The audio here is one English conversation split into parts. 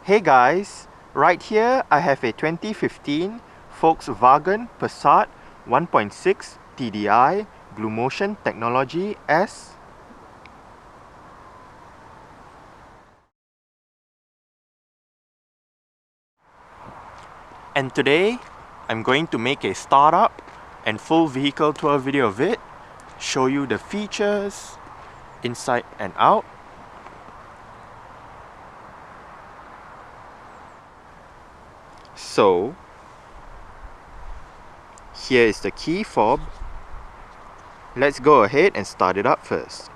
Hey guys, right here I have a 2015 Volkswagen Passat 1.6 TDI BlueMotion technology S. And today I'm going to make a startup and full vehicle tour video of it, show you the features inside and out. So here is the key fob. Let's go ahead and start it up first.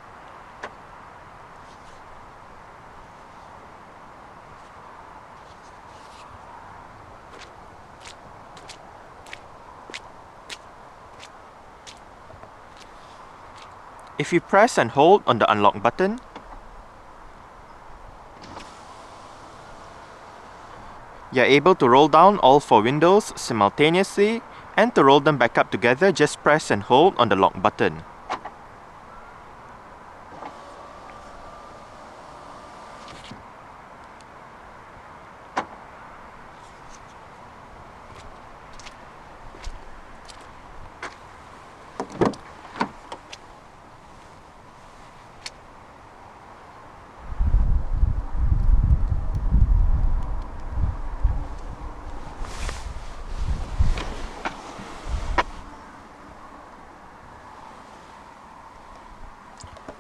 If you press and hold on the unlock button, you're able to roll down all 4 windows simultaneously, and to roll them back up together, just press and hold on the lock button.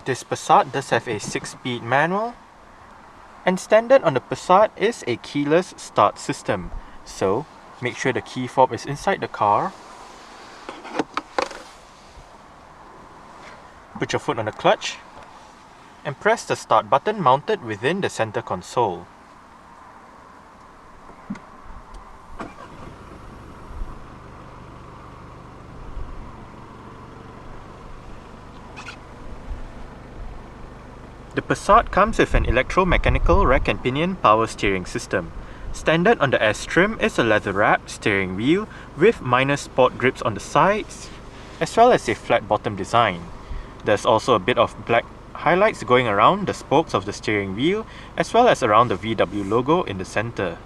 This Passat does have a 6-speed manual, and standard on the Passat is a keyless start system, so make sure the key fob is inside the car. Put your foot on the clutch and press the start button mounted within the center console. The Passat comes with an electromechanical rack and pinion power steering system. Standard on the S trim is a leather-wrapped steering wheel with minor sport grips on the sides, as well as a flat bottom design. There's also a bit of black highlights going around the spokes of the steering wheel, as well as around the VW logo in the center.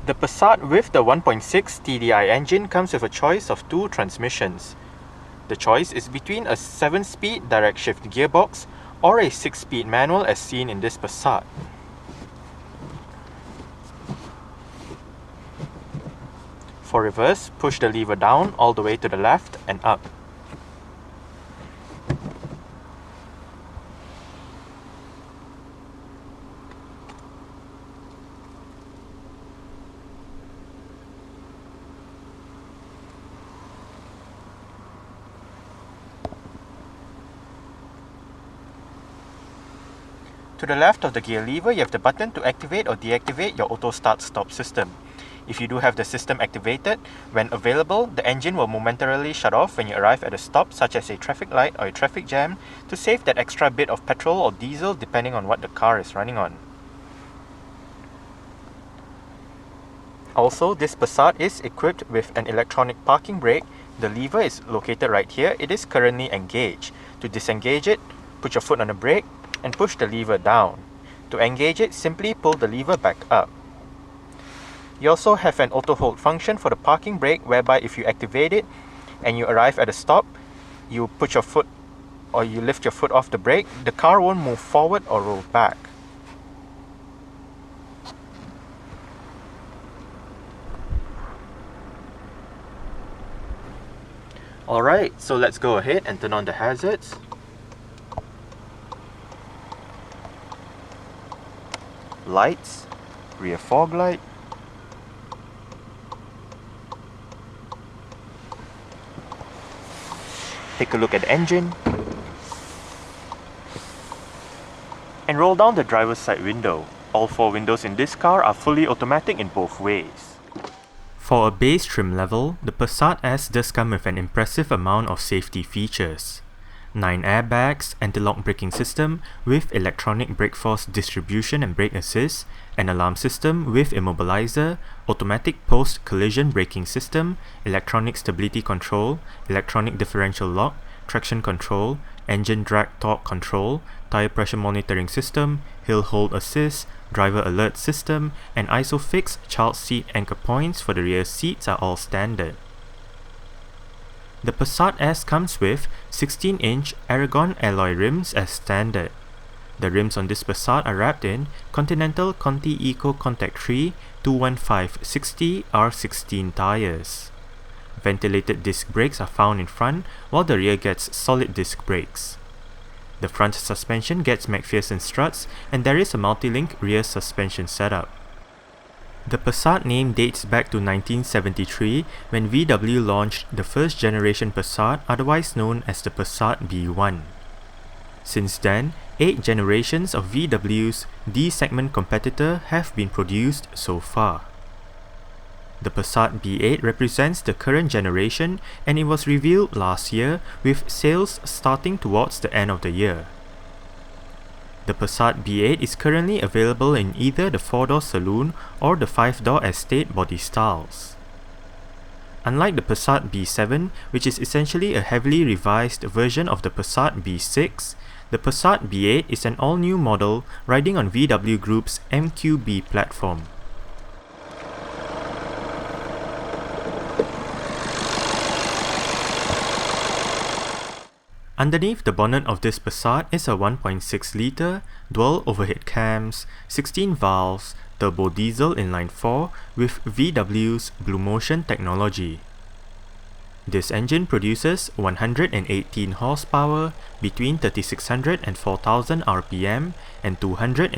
The Passat with the 1.6 TDI engine comes with a choice of 2 transmissions. The choice is between a 7-speed direct shift gearbox or a 6-speed manual as seen in this Passat. For reverse, push the lever down all the way to the left and up. To the left of the gear lever, you have the button to activate or deactivate your auto start-stop system. If you do have the system activated, when available, the engine will momentarily shut off when you arrive at a stop, such as a traffic light or a traffic jam, to save that extra bit of petrol or diesel depending on what the car is running on. Also, this Passat is equipped with an electronic parking brake. The lever is located right here. It is currently engaged. To disengage it, put your foot on the brake and push the lever down. To engage it, simply pull the lever back up. You also have an auto hold function for the parking brake, whereby if you activate it and you arrive at a stop, you put your foot or you lift your foot off the brake, the car won't move forward or roll back. Alright, so let's go ahead and turn on the hazards. Lights, rear fog light, take a look at the engine, and roll down the driver's side window. All 4 windows in this car are fully automatic in both ways. For a base trim level, the Passat S does come with an impressive amount of safety features. 9 airbags, anti-lock braking system with electronic brake force distribution and brake assist, an alarm system with immobilizer, automatic post-collision braking system, electronic stability control, electronic differential lock, traction control, engine drag torque control, tire pressure monitoring system, hill hold assist, driver alert system, and ISOFIX child seat anchor points for the rear seats are all standard. The Passat S comes with 16-inch Aragon alloy rims as standard. The rims on this Passat are wrapped in Continental Conti Eco Contact 3 215/60 R16 tires. Ventilated disc brakes are found in front, while the rear gets solid disc brakes. The front suspension gets McPherson struts, and there is a multi-link rear suspension setup. The Passat name dates back to 1973 when VW launched the first generation Passat, otherwise known as the Passat B1. Since then, 8 generations of VW's D-segment competitor have been produced so far. The Passat B8 represents the current generation, and it was revealed last year, with sales starting towards the end of the year. The Passat B8 is currently available in either the 4-door saloon or the 5-door estate body styles. Unlike the Passat B7, which is essentially a heavily revised version of the Passat B6, the Passat B8 is an all-new model riding on VW Group's MQB platform. Underneath the bonnet of this Passat is a 1.6-litre, dual overhead cams, 16 valves, turbo diesel inline-4 with VW's BlueMotion technology. This engine produces 118 horsepower between 3600 and 4000 RPM and 250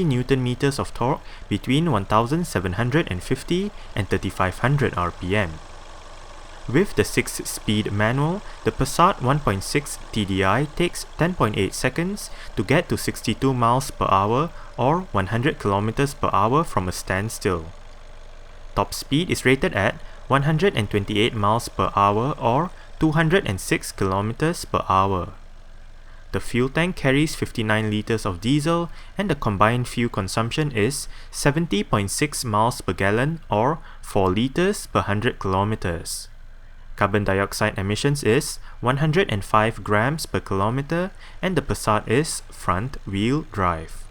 Nm of torque between 1750 and 3500 RPM. With the 6-speed manual, the Passat 1.6 TDI takes 10.8 seconds to get to 62 miles per hour or 100 kilometers per hour from a standstill. Top speed is rated at 128 miles per hour or 206 kilometers per hour. The fuel tank carries 59 liters of diesel, and the combined fuel consumption is 70.6 miles per gallon or 4 liters per 100 kilometers. Carbon dioxide emissions is 105 grams per kilometer, and the Passat is front-wheel drive.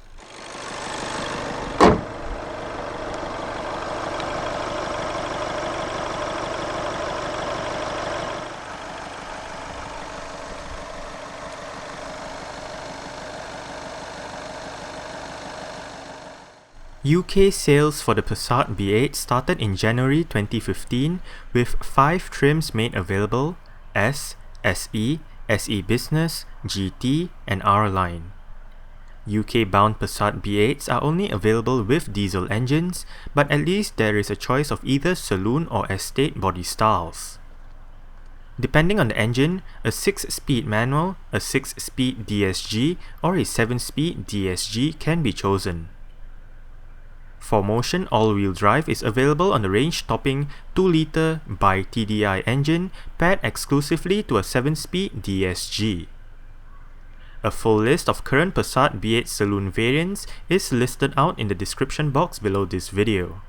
UK sales for the Passat B8 started in January 2015 with 5 trims made available: S, SE, SE Business, GT, and R-Line. UK-bound Passat B8s are only available with diesel engines, but at least there is a choice of either saloon or estate body styles. Depending on the engine, a 6-speed manual, a 6-speed DSG, or a 7-speed DSG can be chosen. 4Motion all-wheel drive is available on the range-topping 2-litre by TDI engine paired exclusively to a 7-speed DSG. A full list of current Passat B8 saloon variants is listed out in the description box below this video.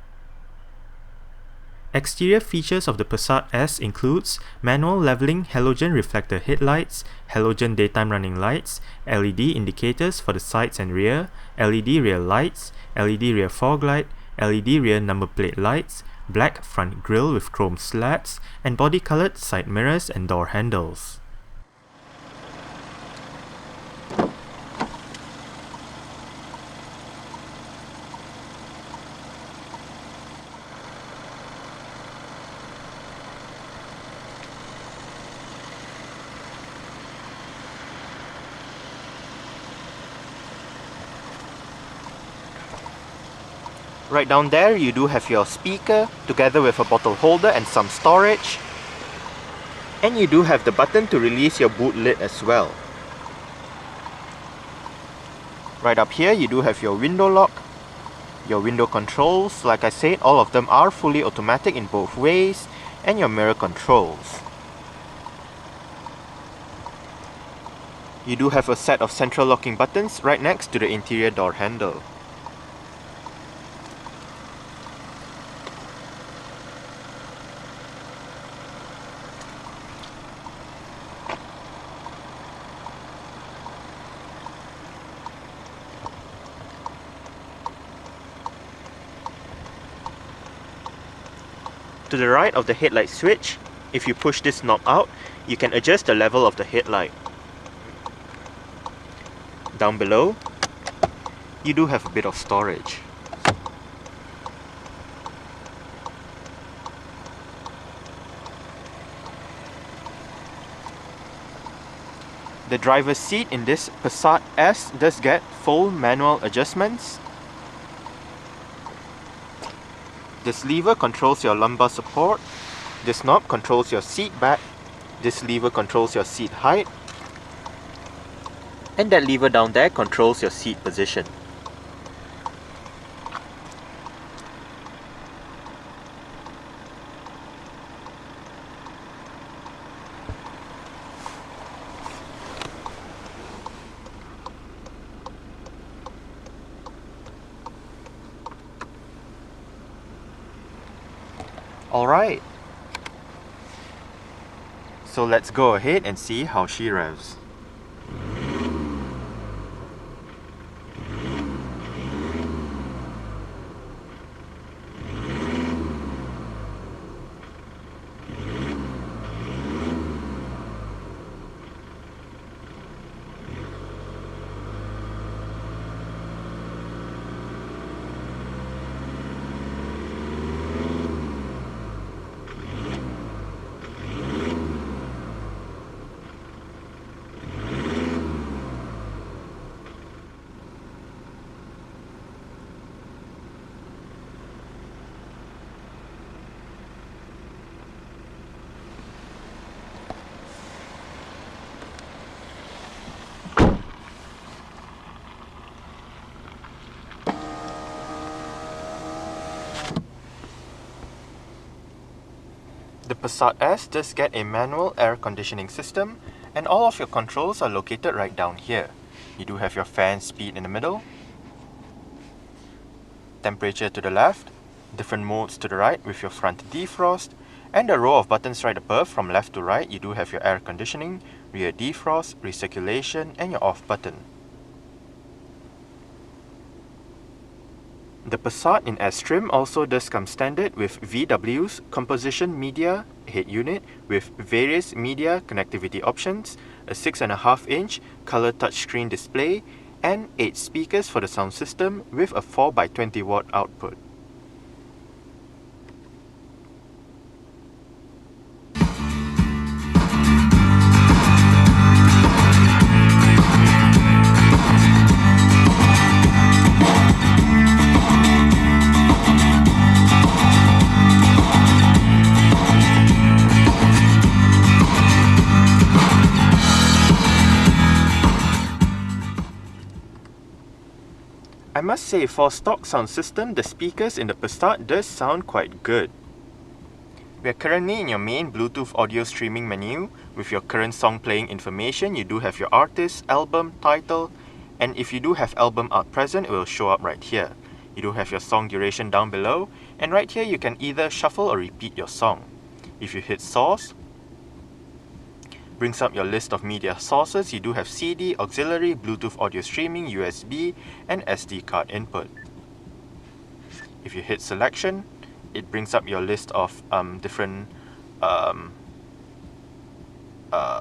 Exterior features of the Passat S includes manual leveling halogen reflector headlights, halogen daytime running lights, LED indicators for the sides and rear, LED rear lights, LED rear fog light, LED rear number plate lights, black front grille with chrome slats, and body-colored side mirrors and door handles. Right down there you do have your speaker together with a bottle holder and some storage. And you do have the button to release your boot lid as well. Right up here you do have your window lock, your window controls. Like I said, all of them are fully automatic in both ways, and your mirror controls. You do have a set of central locking buttons right next to the interior door handle. To the right of the headlight switch, if you push this knob out, you can adjust the level of the headlight. Down below, you do have a bit of storage. The driver's seat in this Passat S does get full manual adjustments. This lever controls your lumbar support. This knob controls your seat back. This lever controls your seat height. And that lever down there controls your seat position. Alright, so let's go ahead and see how she revs. The Passat S does get a manual air conditioning system, and all of your controls are located right down here. You do have your fan speed in the middle, temperature to the left, different modes to the right with your front defrost, and a row of buttons right above from left to right. You do have your air conditioning, rear defrost, recirculation, and your off button. The Passat in S trim also does come standard with VW's composition media head unit with various media connectivity options, a 6.5-inch color touchscreen display, and 8 speakers for the sound system with a 4x20 watt output. I must say, for stock sound system, the speakers in the Passat does sound quite good. We are currently in your main Bluetooth audio streaming menu. With your current song playing information, you do have your artist, album, title, and if you do have album art present, it will show up right here. You do have your song duration down below, and right here you can either shuffle or repeat your song. If you hit source, brings up your list of media sources. You do have CD, auxiliary, Bluetooth audio streaming, USB, and SD card input. If you hit selection, it brings up your list of different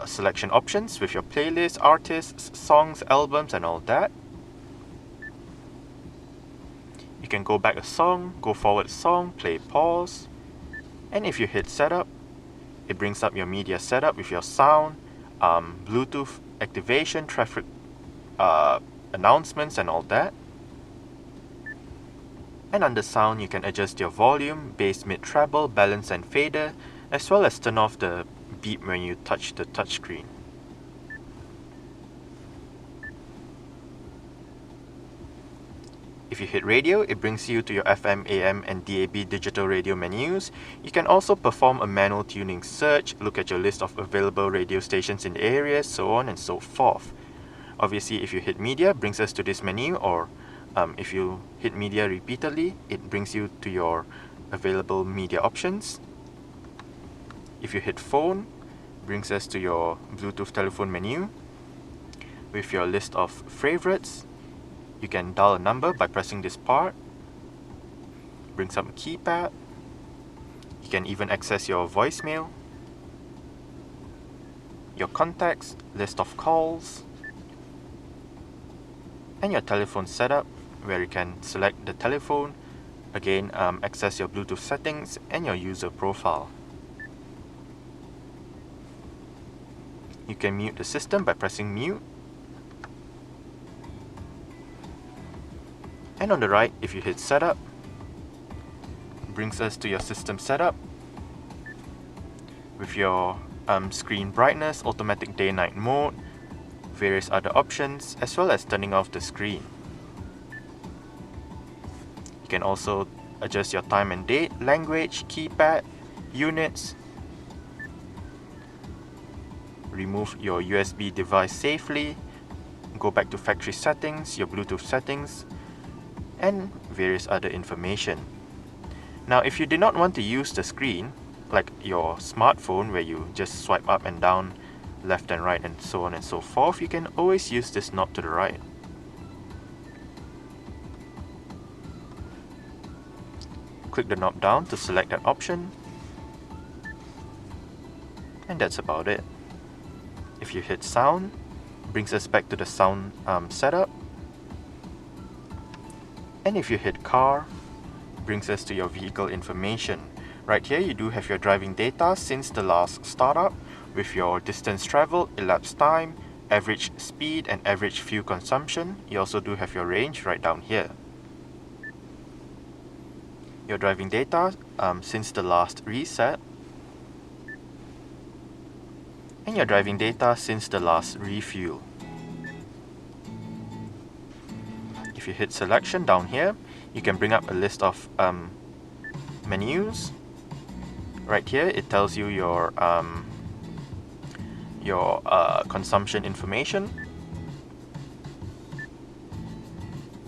selection options with your playlist, artists, songs, albums, and all that. You can go back a song, go forward a song, play pause, and if you hit setup, it brings up your media setup with your sound, Bluetooth activation, traffic announcements, and all that. And under sound, you can adjust your volume, bass, mid, treble, balance, and fader, as well as turn off the beep when you touch the touchscreen. If you hit radio, it brings you to your FM, AM, and DAB digital radio menus. You can also perform a manual tuning search, look at your list of available radio stations in the area, so on and so forth. Obviously, if you hit media, brings us to this menu, or if you hit media repeatedly, it brings you to your available media options. If you hit phone, brings us to your Bluetooth telephone menu. With your list of favorites, you can dial a number by pressing this part. Brings up a keypad. You can even access your voicemail, your contacts, list of calls, and your telephone setup, where you can select the telephone, again access your Bluetooth settings and your user profile. You can mute the system by pressing mute. And on the right, if you hit setup, brings us to your system setup with your screen brightness, automatic day-night mode, various other options, as well as turning off the screen. You can also adjust your time and date, language, keypad, units, remove your USB device safely, go back to factory settings, your Bluetooth settings, and various other information. Now, if you did not want to use the screen, like your smartphone where you just swipe up and down, left and right, and so on and so forth, you can always use this knob to the right. Click the knob down to select that option, and that's about it. If you hit sound, brings us back to the sound setup. And if you hit car, brings us to your vehicle information. Right here you do have your driving data since the last startup, with your distance traveled, elapsed time, average speed and average fuel consumption. You also do have your range right down here. Your driving data since the last reset, and your driving data since the last refuel. If you hit selection down here, you can bring up a list of menus. Right here it tells you your consumption information.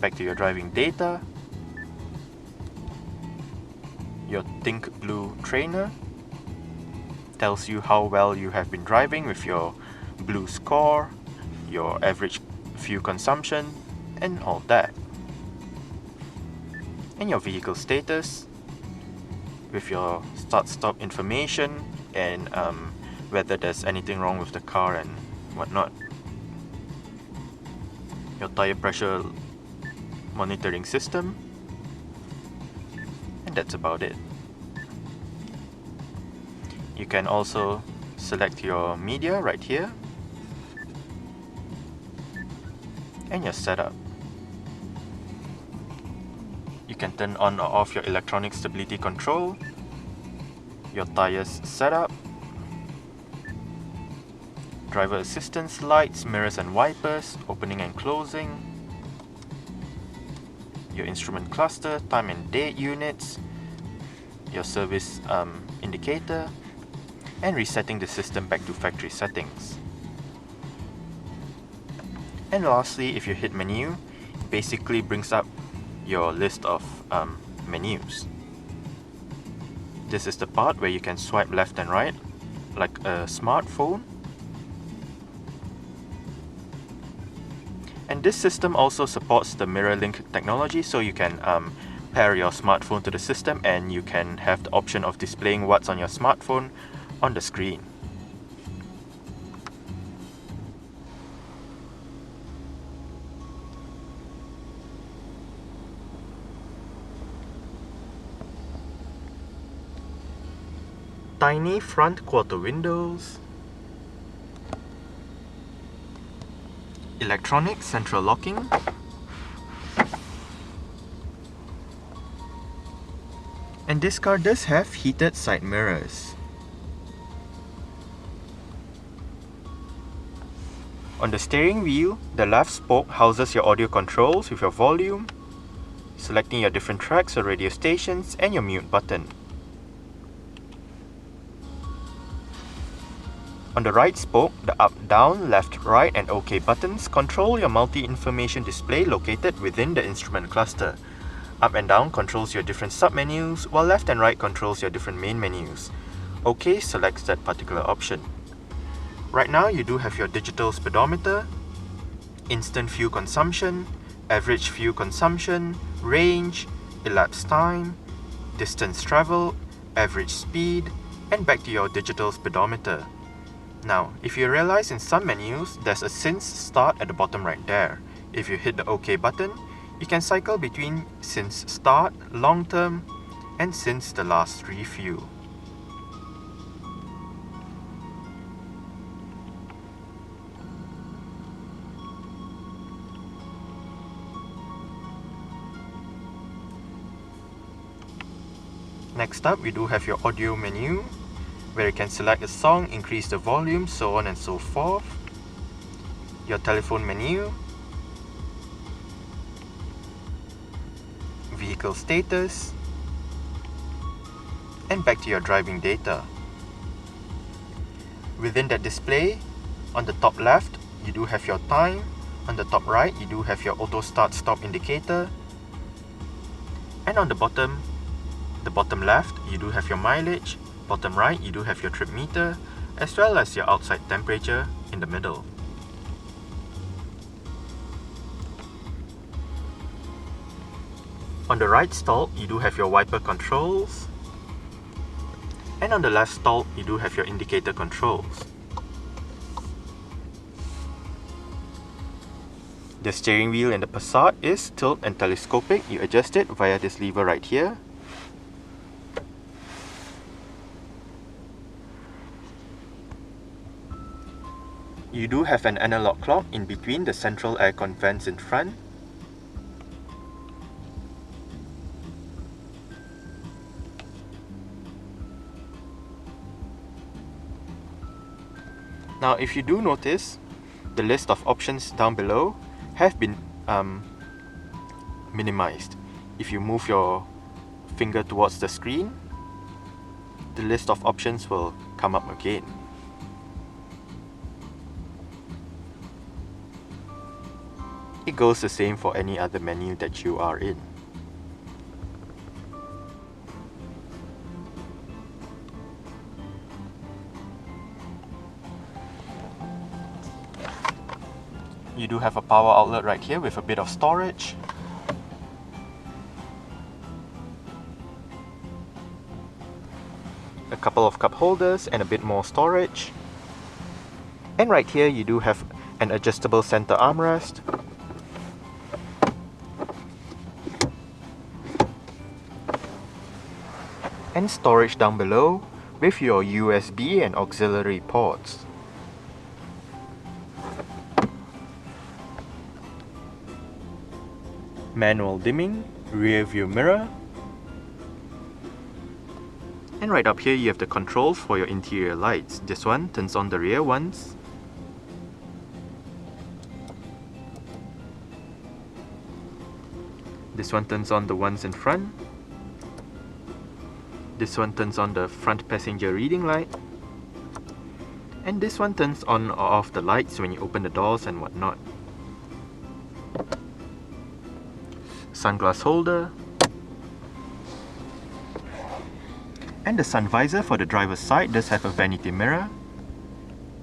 Back to your driving data, your Think Blue trainer tells you how well you have been driving with your blue score, your average fuel consumption, and all that. And your vehicle status with your start-stop information and whether there's anything wrong with the car and whatnot. Your tire pressure monitoring system, and that's about it. You can also select your media right here and your setup. You can turn on or off your electronic stability control, your tires setup, driver assistance lights, mirrors and wipers, opening and closing, your instrument cluster, time and date units, your service indicator, and resetting the system back to factory settings. And lastly, if you hit menu, it basically brings up your list of menus. This is the part where you can swipe left and right like a smartphone. And this system also supports the mirror link technology, so you can pair your smartphone to the system and you can have the option of displaying what's on your smartphone on the screen. Tiny front quarter windows, electronic central locking, and this car does have heated side mirrors. On the steering wheel, the left spoke houses your audio controls with your volume, selecting your different tracks or radio stations, and your mute button. On the right spoke, the up, down, left, right and OK buttons control your multi-information display located within the instrument cluster. Up and down controls your different submenus, while left and right controls your different main menus. OK selects that particular option. Right now you do have your digital speedometer, instant fuel consumption, average fuel consumption, range, elapsed time, distance traveled, average speed, and back to your digital speedometer. Now, if you realize in some menus, there's a since start at the bottom right there. If you hit the OK button, you can cycle between since start, long term, and since the last refuel. Next up, we do have your audio menu, where you can select a song, increase the volume, so on and so forth. Your telephone menu, vehicle status, and back to your driving data. Within that display, on the top left, you do have your time. On the top right, you do have your auto start stop indicator. And on the bottom left, you do have your mileage. Bottom right, you do have your trip meter, as well as your outside temperature in the middle. On the right stall, you do have your wiper controls. And on the left stall, you do have your indicator controls. The steering wheel in the Passat is tilt and telescopic. You adjust it via this lever right here. You do have an analog clock in between the central aircon vents in front. Now, if you do notice, the list of options down below have been minimized. If you move your finger towards the screen, the list of options will come up again. It goes the same for any other menu that you are in. You do have a power outlet right here with a bit of storage. A couple of cup holders and a bit more storage. And right here you do have an adjustable center armrest. And storage down below with your USB and auxiliary ports. Manual dimming, rear view mirror. And right up here you have the controls for your interior lights. This one turns on the rear ones. This one turns on the ones in front. This one turns on the front passenger reading light. And this one turns on or off the lights when you open the doors and whatnot. Sunglass holder. And the sun visor for the driver's side does have a vanity mirror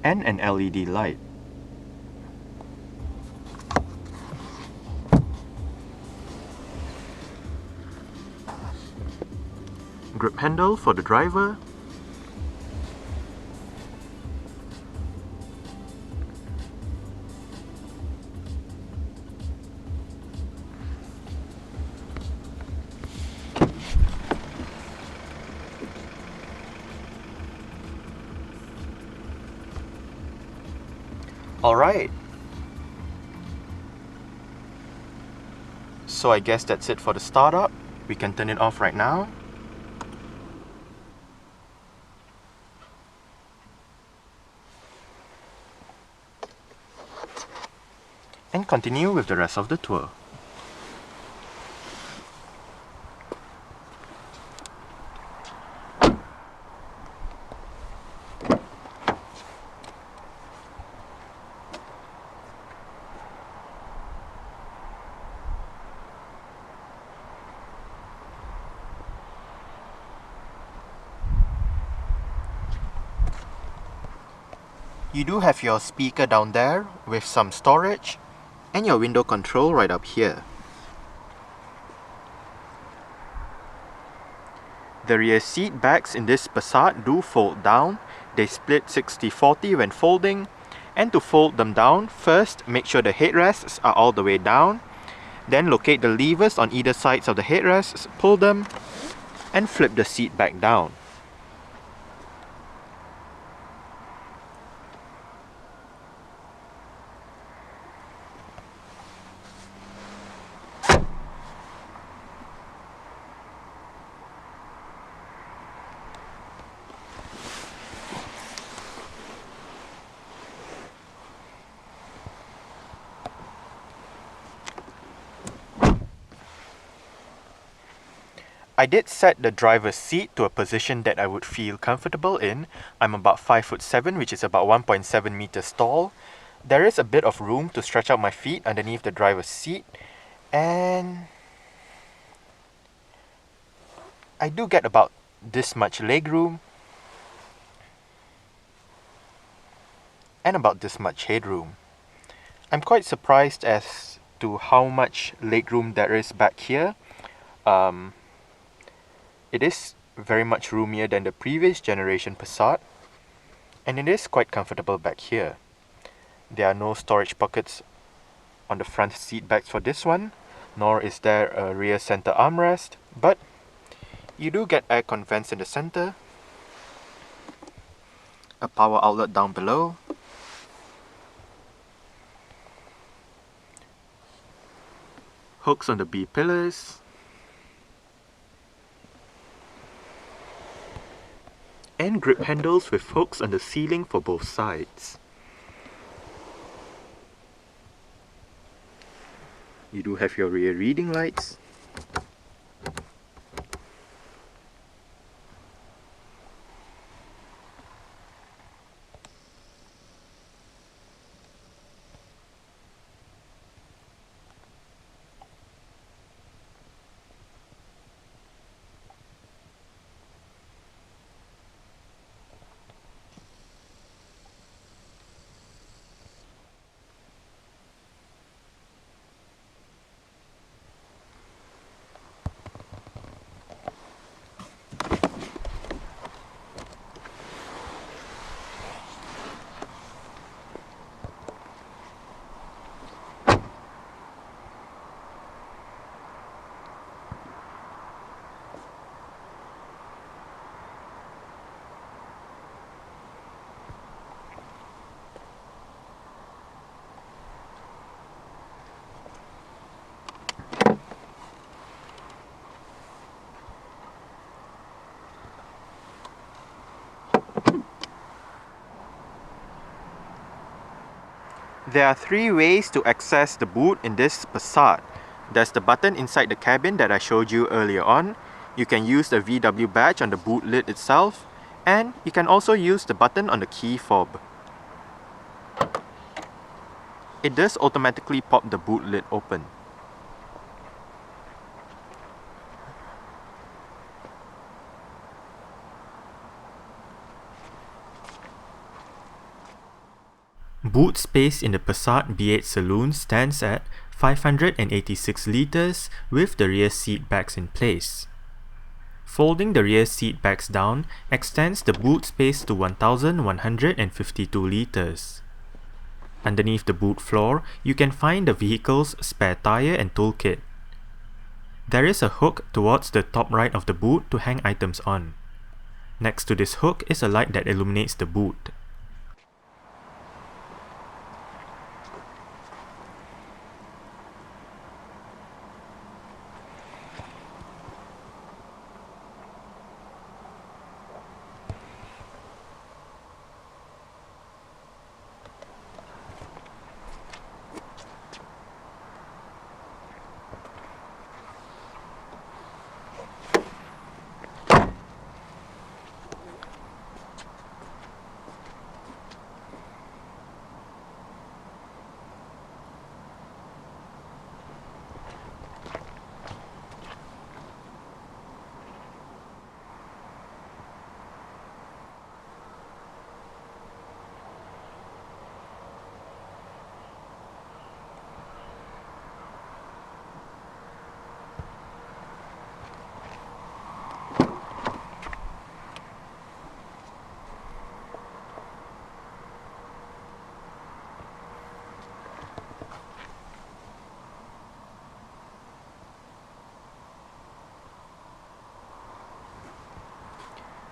and an LED light. Grip handle for the driver. Alright. So I guess that's it for the startup. We can turn it off right now. And continue with the rest of the tour. You do have your speaker down there with some storage and your window control right up here. The rear seat backs in this Passat do fold down. They split 60-40 when folding. And to fold them down, first make sure the headrests are all the way down. Then locate the levers on either sides of the headrests, pull them, and flip the seat back down. I did set the driver's seat to a position that I would feel comfortable in. I'm about 5'7", which is about 1.7 meters tall. There is a bit of room to stretch out my feet underneath the driver's seat, and I do get about this much leg room and about this much headroom. I'm quite surprised as to how much leg room there is back here. It is very much roomier than the previous generation Passat, and it is quite comfortable back here. There are no storage pockets on the front seat backs for this one, nor is there a rear center armrest, but you do get aircon vents in the center, a power outlet down below, hooks on the B pillars, and grip handles with hooks on the ceiling for both sides. You do have your rear reading lights. There are three ways to access the boot in this Passat. There's the button inside the cabin that I showed you earlier on. You can use the VW badge on the boot lid itself, and you can also use the button on the key fob. It does automatically pop the boot lid open. Boot space in the Passat B8 saloon stands at 586 litres with the rear seat backs in place. Folding the rear seat backs down extends the boot space to 1152 litres. Underneath the boot floor, you can find the vehicle's spare tyre and toolkit. There is a hook towards the top right of the boot to hang items on. Next to this hook is a light that illuminates the boot.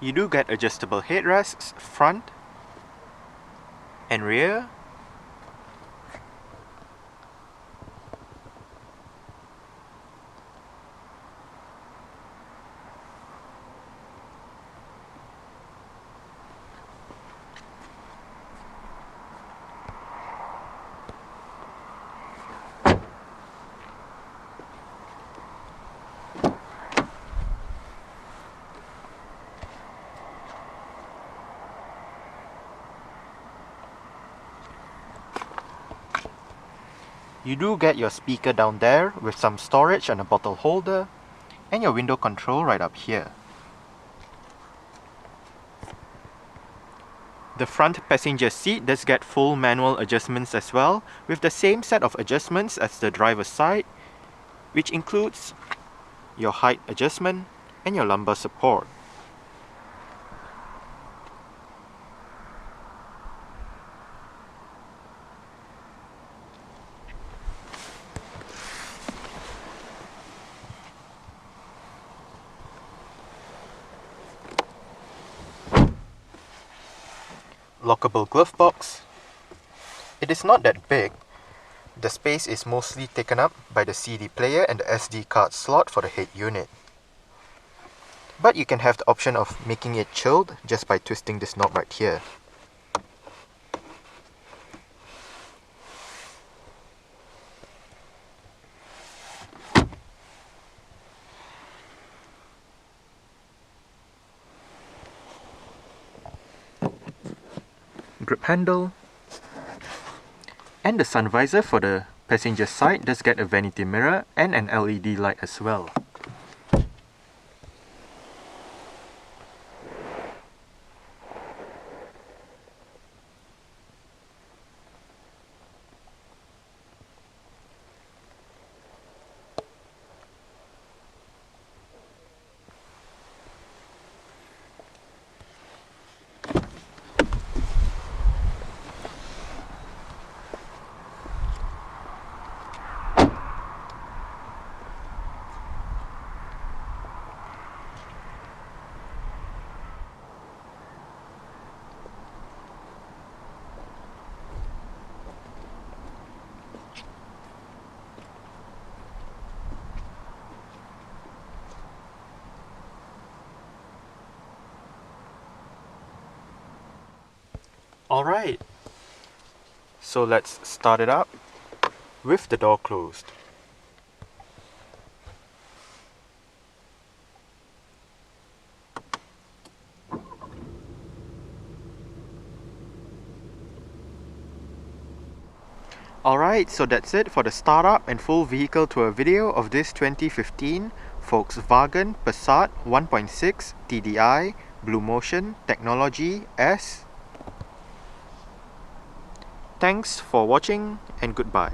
You do get adjustable headrests front and rear. You do get your speaker down there with some storage and a bottle holder, and your window control right up here. The front passenger seat does get full manual adjustments as well, with the same set of adjustments as the driver's side, which includes your height adjustment and your lumbar support. Lockable glove box. It is not that big. The space is mostly taken up by the CD player and the SD card slot for the head unit. But you can have the option of making it chilled just by twisting this knob right here. Grip handle, and the sun visor for the passenger side does get a vanity mirror and an LED light as well. Alright, so let's start it up with the door closed. Alright, so that's it for the startup and full vehicle tour video of this 2015 Volkswagen Passat 1.6 TDI BlueMotion Technology S. Thanks for watching and goodbye.